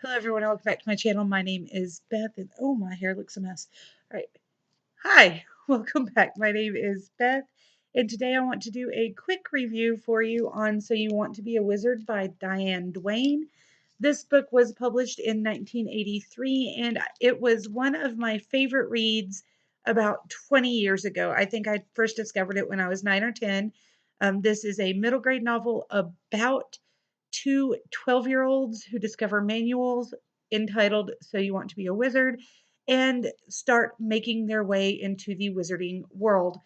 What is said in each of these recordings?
Hello everyone, welcome back to my channel. My name is Beth and oh, my hair looks a mess. All right. Hi, welcome back. My name is Beth and today I want to do a quick review for you on So You Want to Be a Wizard by Diane Duane. This book was published in 1983 and it was one of my favorite reads about 20 years ago. I think I first discovered it when I was 9 or 10. This is a middle grade novel about two 12-year-olds who discover manuals entitled So You Want to Be a Wizard and start making their way into the wizarding world.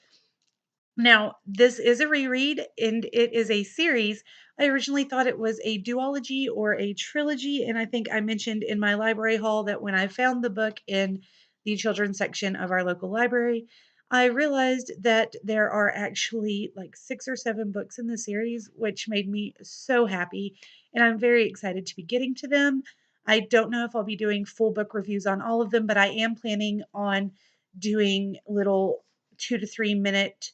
Now, this is a reread and it is a series. I originally thought it was a duology or a trilogy, and I think I mentioned in my library haul that when I found the book in the children's section of our local library, I realized that there are actually like 6 or 7 books in the series, which made me so happy, and I'm very excited to be getting to them. I don't know if I'll be doing full book reviews on all of them, but I am planning on doing little 2 to 3 minute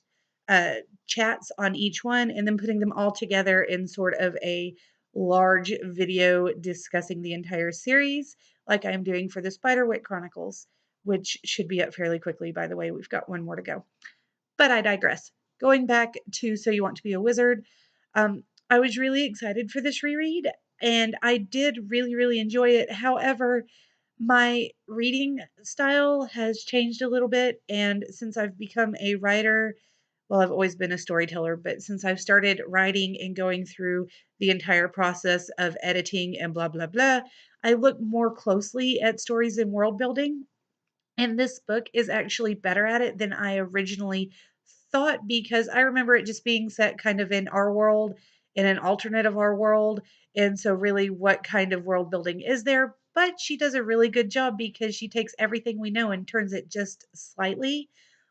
uh, chats on each one and then putting them all together in sort of a large video discussing the entire series, like I'm doing for the Spiderwick Chronicles, which should be up fairly quickly, by the way. We've got one more to go. But I digress. Going back to So You Want to Be a Wizard, I was really excited for this reread and I did really, really enjoy it. However, my reading style has changed a little bit, and since I've become a writer, well, I've always been a storyteller, but since I've started writing and going through the entire process of editing and blah, blah, blah, I look more closely at stories and world building. And this book is actually better at it than I originally thought because I remember it just being set kind of in our world, in an alternate of our world. And so, really, what kind of world building is there? But she does a really good job because she takes everything we know and turns it just slightly,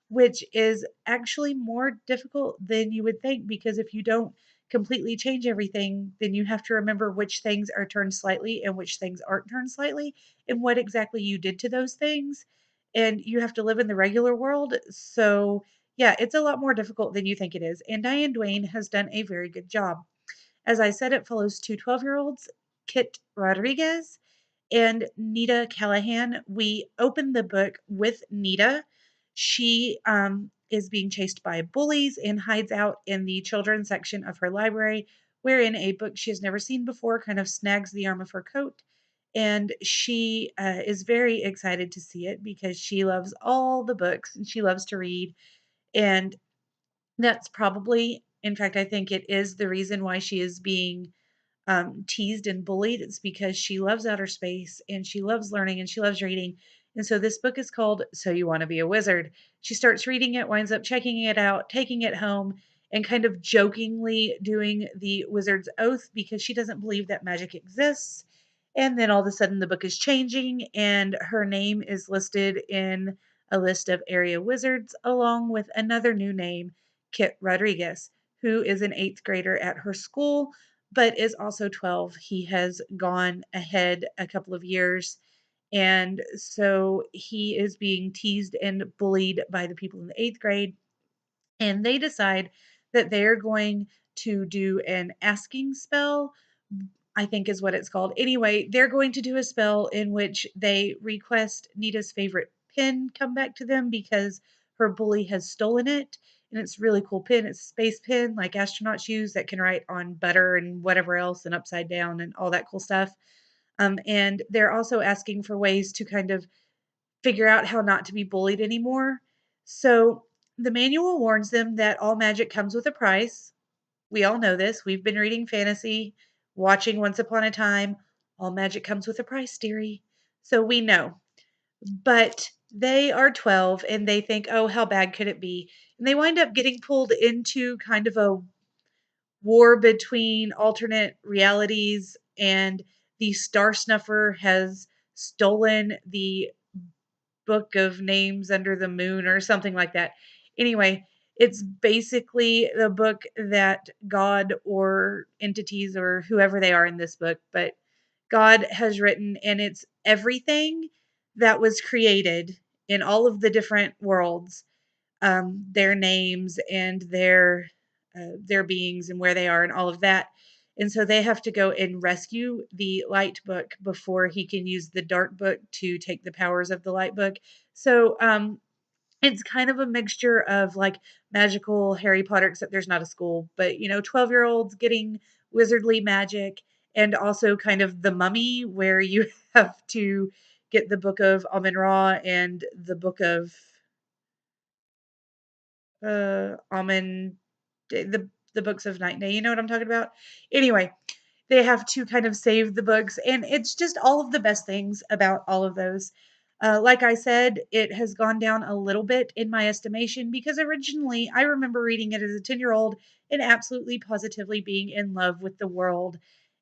which is actually more difficult than you would think because if you don't completely change everything, then you have to remember which things are turned slightly and which things aren't turned slightly and what exactly you did to those things, and you have to live in the regular world. So, yeah, it's a lot more difficult than you think it is. And Diane Duane has done a very good job. As I said, it follows two 12-year-olds, Kit Rodriguez and Nita Callahan. We open the book with Nita. She is being chased by bullies and hides out in the children's section of her library, wherein a book she has never seen before kind of snags the arm of her coat. And she is very excited to see it because she loves all the books and she loves to read. And that's probably, in fact, I think it is the reason why she is being teased and bullied. It's because she loves outer space and she loves learning and she loves reading. And so this book is called So You Want to Be a Wizard. She starts reading it, winds up checking it out, taking it home, and kind of jokingly doing the wizard's oath because she doesn't believe that magic exists. And then all of a sudden the book is changing and her name is listed in a list of area wizards along with another new name, Kit Rodriguez, who is an 8th grader at her school but is also 12. He has gone ahead a couple of years. And so he is being teased and bullied by the people in the 8th grade. And they decide that they're going to do an asking spell, I think is what it's called. Anyway, they're going to do a spell in which they request Nita's favorite pin come back to them because her bully has stolen it. And it's a really cool pin. It's a space pin like astronauts use that can write on butter and whatever else and upside down and all that cool stuff. And they're also asking for ways to kind of figure out how not to be bullied anymore. So the manual warns them that all magic comes with a price. We all know this. We've been reading fantasy, watching Once Upon a Time. All magic comes with a price, dearie. So we know. But they are 12 and they think, oh, how bad could it be? And they wind up getting pulled into kind of a war between alternate realities, and the Star Snuffer has stolen the book of names under the moon or something like that. Anyway, it's basically the book that God or entities or whoever they are in this book, but God has written, and it's everything that was created in all of the different worlds, their names and their beings and where they are and all of that. And so they have to go and rescue the light book before he can use the dark book to take the powers of the light book. So it's kind of a mixture of like magical Harry Potter, except there's not a school, but 12-year-olds getting wizardly magic, and also kind of the Mummy, where you have to get the book of Amun Ra and the book of Amun, the books of Night and Day. You know what I'm talking about? Anyway, they have to kind of save the books, and it's just all of the best things about all of those. Like I said, it has gone down a little bit in my estimation because originally I remember reading it as a 10-year-old and absolutely positively being in love with the world.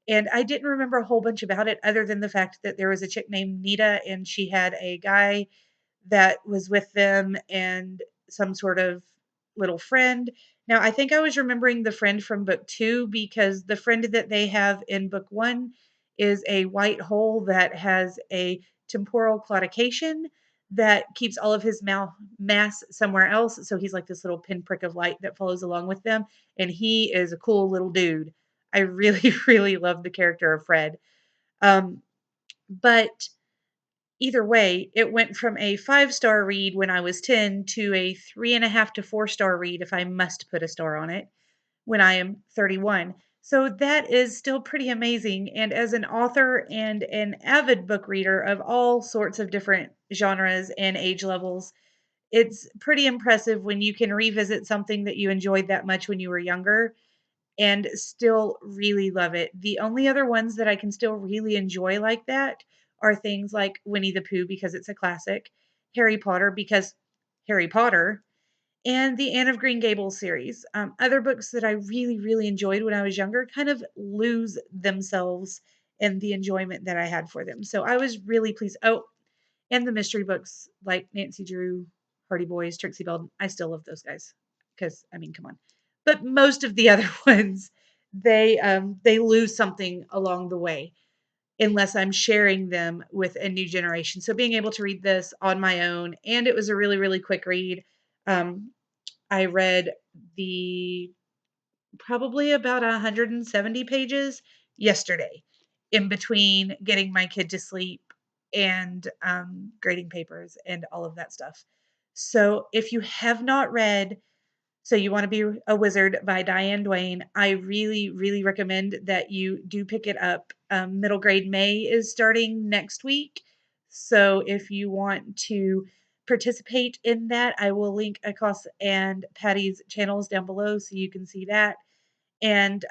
And I didn't remember a whole bunch about it other than the fact that there was a chick named Nita and she had a guy that was with them and some sort of little friend. Now, I think I was remembering the friend from book 2 because the friend that they have in book 1 is a white hole that has a temporal claudication that keeps all of his mass somewhere else. So he's like this little pinprick of light that follows along with them. And he is a cool little dude. I really, really love the character of Fred. But either way, it went from a 5-star read when I was 10 to a 3.5 to 4-star read, if I must put a star on it, when I am 31. So that is still pretty amazing. And as an author and an avid book reader of all sorts of different genres and age levels, it's pretty impressive when you can revisit something that you enjoyed that much when you were younger and still really love it. The only other ones that I can still really enjoy like that are things like Winnie the Pooh because it's a classic, Harry Potter because Harry Potter, and the Anne of Green Gables series. Other books that I really, really enjoyed when I was younger kind of lose themselves in the enjoyment that I had for them. So I was really pleased. Oh, and the mystery books like Nancy Drew, Hardy Boys, Trixie Bell. I still love those guys because I mean, come on. But most of the other ones, they lose something along the way unless I'm sharing them with a new generation. So being able to read this on my own, and it was a really, really quick read. Um, I read the probably about 170 pages yesterday in between getting my kid to sleep and grading papers and all of that stuff. So if you have not read So You Want to Be a Wizard by Diane Duane, I really, really recommend that you do pick it up. Middle grade May is starting next week. So if you want to participate in that, I will link Akos and Patty's channels down below so you can see that. And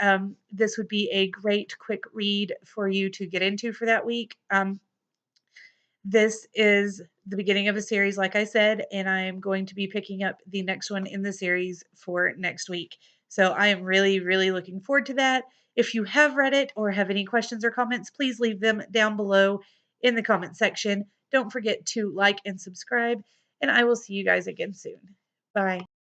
this would be a great quick read for you to get into for that week. This is the beginning of a series, like I said, and I'm going to be picking up the next one in the series for next week. So I am really, really looking forward to that. If you have read it or have any questions or comments, please leave them down below in the comment section. Don't forget to like and subscribe, and I will see you guys again soon. Bye.